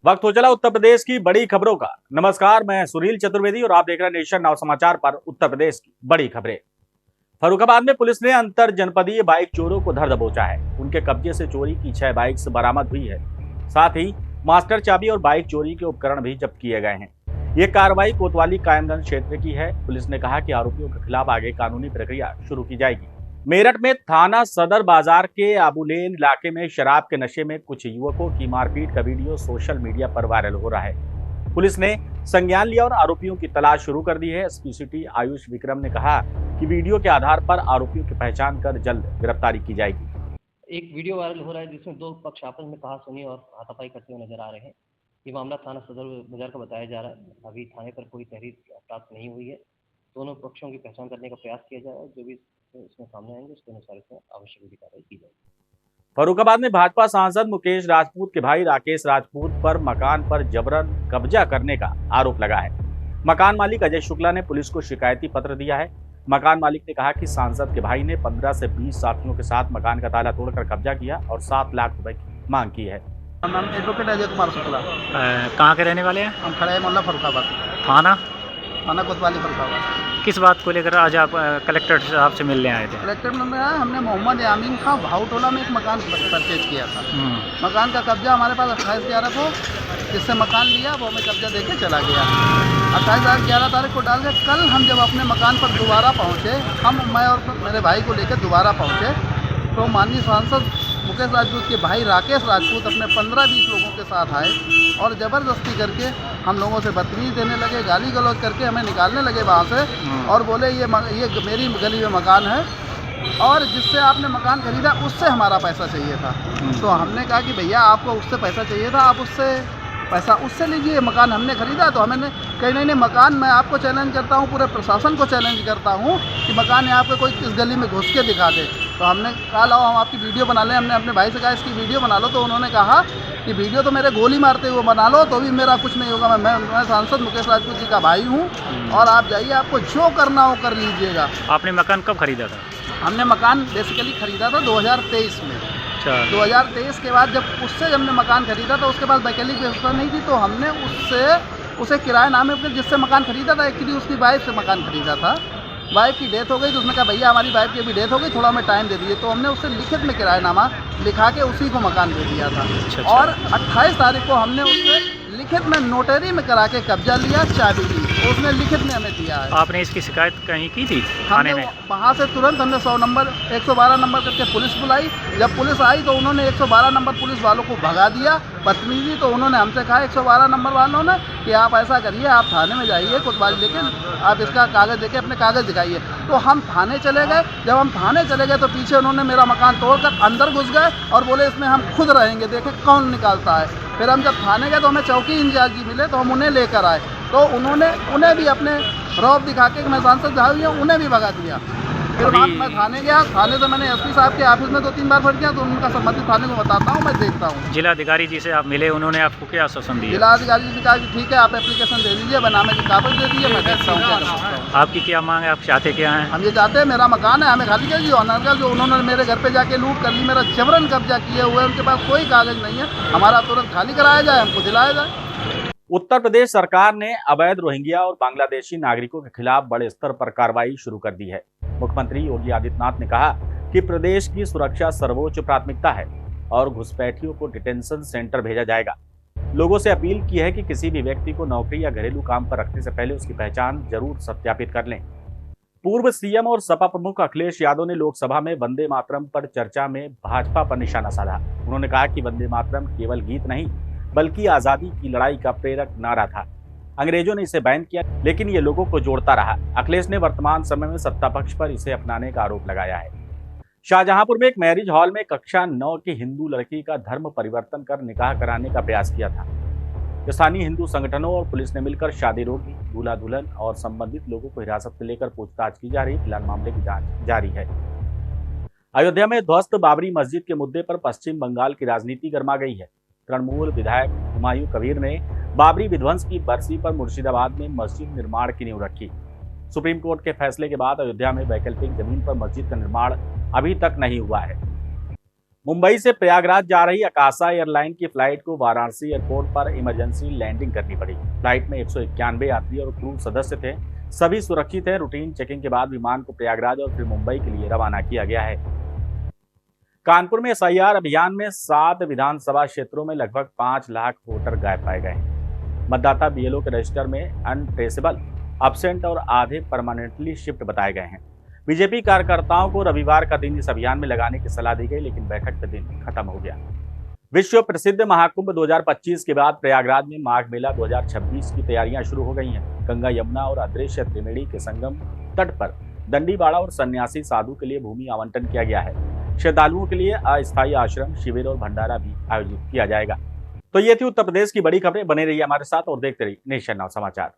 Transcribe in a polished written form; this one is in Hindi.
वक्त हो चला उत्तर प्रदेश की बड़ी खबरों का। नमस्कार, मैं सुनील चतुर्वेदी और आप देख रहे हैं नेशन नाउ समाचार पर उत्तर प्रदेश की बड़ी खबरें। फर्रुखाबाद में पुलिस ने अंतर जनपदीय बाइक चोरों को धर दबोचा है। उनके कब्जे से चोरी की 6 बाइक्स बरामद हुई है। साथ ही मास्टर चाबी और बाइक चोरी के उपकरण भी जब्त किए गए हैं। ये कार्रवाई कोतवाली कायमगंज क्षेत्र की है। पुलिस ने कहा कि आरोपियों के खिलाफ आगे कानूनी प्रक्रिया शुरू की जाएगी। मेरठ में थाना सदर बाजार के आबुलेन इलाके में शराब के नशे में कुछ युवकों की मारपीट का वीडियो सोशल मीडिया पर वायरल हो रहा है। पुलिस ने संज्ञान लिया और आरोपियों की तलाश शुरू कर दी है। एसपी सिटी आयुष विक्रम ने कहा कि वीडियो के आधार पर आरोपियों की पहचान कर जल्द गिरफ्तारी की जाएगी। एक वीडियो वायरल हो रहा है जिसमें दो पक्ष आपस में कहा-सुनी और हाथापाई करते हुए नजर आ रहे हैं। ये मामला थाना सदर बाजार का बताया जा रहा है। अभी थाने पर कोई तहरीर प्राप्त नहीं हुई है। दोनों पक्षों की पहचान करने का प्रयास किया जा रहा है। जो भी इसमें सामने आएंगे उसके अनुसार इसमें आवश्यक विधि कार्रवाई की जाएगी। फर्रुखाबाद में भाजपा सांसद मुकेश राजपूत के भाई राकेश राजपूत पर मकान पर जबरन कब्जा करने का आरोप लगा है। मकान मालिक अजय शुक्ला ने पुलिस को शिकायती पत्र दिया है। मकान मालिक ने कहा कि सांसद के भाई ने 15 से 20 साथियों के साथ मकान का ताला तोड़कर कब्जा किया और 7 लाख रुपए की मांग की है। नाम एडवोकेट अजय कुमार शुक्ला। कहाँ के रहने वाले हैं? हम खड़े हैं मोहल्ला फर्रुखाबाद, थाना कोतवाली फर्रुखाबाद। किस बात को लेकर आज आप कलेक्टर साहब से मिलने आए थे? कलेक्टर में आया, हमने मोहम्मद यामीन खां भावटोला में एक मकान परचेज किया था। मकान का कब्जा हमारे पास 28/11 को जिससे मकान लिया वो हमें कब्जा देके चला गया। 28/11 तारीख को डाल के कल हम जब अपने मकान पर दोबारा पहुँचे, मैं और मेरे भाई को लेकर दोबारा पहुँचे तो माननीय सांसद मुकेश राजपूत के भाई राकेश राजपूत अपने 15-20 लोगों के साथ आए और ज़बरदस्ती करके हम लोगों से बदतमीज़ी देने लगे, गाली गलौज करके हमें निकालने लगे वहाँ से और बोले ये मेरी गली में मकान है और जिससे आपने मकान खरीदा उससे हमारा पैसा चाहिए था। तो हमने कहा कि भैया आपको उससे पैसा चाहिए था, आप पैसा उससे लीजिए, मकान हमने खरीदा। तो हमने कहीं नहीं मकान मैं आपको चैलेंज करता हूँ, पूरे प्रशासन को चैलेंज करता हूँ कि मकान यहाँ पे कोई इस गली में घुस के दिखा दे। तो हमने कहा लाओ हम आपकी वीडियो बना लें। हमने अपने भाई से कहा इसकी वीडियो बना लो, तो उन्होंने कहा कि वीडियो तो मेरे गोली मारते हुए बना लो तो भी मेरा कुछ नहीं होगा। मैं सांसद मुकेश राजपूत जी का भाई हूँ और आप जाइए, आपको जो करना हो कर लीजिएगा। आपने मकान कब खरीदा था? हमने मकान बेसिकली खरीदा था 2023 में। 2023 के बाद जब हमने मकान खरीदा तो उसके पास वैकल्पिक व्यवस्था नहीं थी, तो हमने उसे किराएनामे पर जिससे मकान खरीदा था, एक्चुअली उसकी वाइफ से मकान खरीदा था। वाइफ की डेथ हो गई तो उसने कहा भैया हमारी वाइफ की अभी डेथ हो गई, थोड़ा हमें टाइम दे दीजिए। तो हमने उससे लिखित में किराएनामा लिखा के उसी को मकान दे दिया था। अच्छा। और 28 तारीख को हमने उससे लिखित में नोटरी में करा के कब्जा लिया, चाबी दी, उसने लिखित में हमें दिया है। आपने इसकी शिकायत कहीं की थी थाने में? वहाँ से तुरंत हमने 112 नंबर करके पुलिस बुलाई। जब पुलिस आई तो उन्होंने 112 नंबर पुलिस वालों को भगा दिया, बदतमीजी। तो उन्होंने हमसे कहा 112 नंबर वालों ने कि आप ऐसा करिए, आप थाने में जाइए कोतवाली लेके, आप इसका कागज़ देके अपने कागज़ दिखाइए। तो हम थाने चले गए। जब हम थाने चले गए तो पीछे उन्होंने मेरा मकान तोड़कर अंदर घुस गए और बोले इसमें हम खुद रहेंगे, देखें कौन निकालता है। फिर हम जब थाने गए तो हमें चौकी इंचार्ज जी मिले तो हम उन्हें लेकर आए, तो उन्हें भी अपने रौब दिखा के मैं सांसद भाई हूँ, उन्हें भी भगा दिया। फिर बाद मैं थाने गया। थाने से मैंने एसपी साहब के ऑफिस में 2-3 बार फोन किया तो उनका संबंधित थाने को बताता हूँ, मैं देखता हूँ। जिलाधिकारी जी से आप मिले, उन्होंने आपको क्या आश्वासन दिया? जिलाधिकारी जी ने कहा कि ठीक है आप एप्लीकेशन दे दीजिए, बनामे की कागज दे दीजिए, मैं देखता हूँ क्या कर सकता हूँ। आपकी क्या मांग है, आप चाहते क्या हैं? हम ये चाहते हैं मेरा मकान है हमें खाली कर दीजिए। ऑनर जो उन्होंने मेरे घर पे जाके लूट कर ली, मेरा जबरन कब्जा किए हुए, उनके पास कोई कागज नहीं है, हमारा तुरंत खाली कराया जाए, हमको दिलाया जाए। उत्तर प्रदेश सरकार ने अवैध रोहिंग्या और बांग्लादेशी नागरिकों के खिलाफ बड़े स्तर पर कार्रवाई शुरू कर दी है। मुख्यमंत्री योगी आदित्यनाथ ने कहा कि प्रदेश की सुरक्षा सर्वोच्च प्राथमिकता है और घुसपैठियों को डिटेंशन सेंटर भेजा जाएगा। लोगों से अपील की है कि किसी भी व्यक्ति को नौकरी या घरेलू काम पर रखने से पहले उसकी पहचान जरूर सत्यापित कर लें। पूर्व सीएम और सपा प्रमुख अखिलेश यादव ने लोकसभा में वंदे मातरम पर चर्चा में भाजपा पर निशाना साधा। उन्होंने कहा कि वंदे मातरम केवल गीत नहीं बल्कि आजादी की लड़ाई का प्रेरक नारा था। अंग्रेजों ने इसे बैन किया लेकिन ये लोगों को जोड़ता रहा। अखिलेश ने वर्तमान समय में सत्ता पक्ष पर इसे अपनाने का आरोप लगाया है। शाहजहांपुर में एक मैरिज हॉल में कक्षा 9 की हिंदू लड़की का धर्म परिवर्तन कर निकाह कराने का प्रयास किया था। स्थानीय हिंदू संगठनों और पुलिस ने मिलकर शादी रोक दी। दूल्हा दुल्हन और संबंधित लोगों को हिरासत में लेकर पूछताछ की जा रही। फिलहाल मामले की जांच जारी है। अयोध्या में ध्वस्त बाबरी मस्जिद के मुद्दे पर पश्चिम बंगाल की राजनीति गर्मा गई है। तृणमूल विधायक हुमायूं कबीर ने बाबरी विध्वंस की बरसी पर मुर्शिदाबाद में मस्जिद निर्माण की नींव रखी। सुप्रीम कोर्ट के फैसले के बाद अयोध्या में वैकल्पिक जमीन पर मस्जिद का निर्माण अभी तक नहीं हुआ है। मुंबई से प्रयागराज जा रही आकाशा एयरलाइन की फ्लाइट को वाराणसी एयरपोर्ट पर इमरजेंसी लैंडिंग करनी पड़ी। फ्लाइट में 191 यात्री और क्रू सदस्य थे। सभी सुरक्षित हैं। रूटीन चेकिंग के बाद विमान को प्रयागराज और फिर मुंबई के लिए रवाना किया गया है। कानपुर में SIR अभियान में 7 विधानसभा क्षेत्रों में लगभग 5 लाख वोटर गायब पाए गए हैं। मतदाता BLO के रजिस्टर में अनट्रेसेबल, एब्सेंट और आधे परमानेंटली शिफ्ट बताए गए हैं। बीजेपी कार्यकर्ताओं को रविवार का दिन इस अभियान में लगाने की सलाह दी गई, लेकिन बैठक का दिन खत्म हो गया। विश्व प्रसिद्ध महाकुंभ 2025 के बाद प्रयागराज में माघ मेला 2026 की तैयारियां शुरू हो गई हैं। गंगा, यमुना और अदृश्य त्रिवेणी के संगम तट पर दंडीबाड़ा और सन्यासी साधु के लिए भूमि आवंटन किया गया है। श्रद्धालुओं के लिए अस्थायी आश्रम, शिविर और भंडारा भी आयोजित किया जाएगा। तो ये थी उत्तर प्रदेश की बड़ी खबरें। बने रहिए हमारे साथ और देखते रहिए नेशन नाउ समाचार।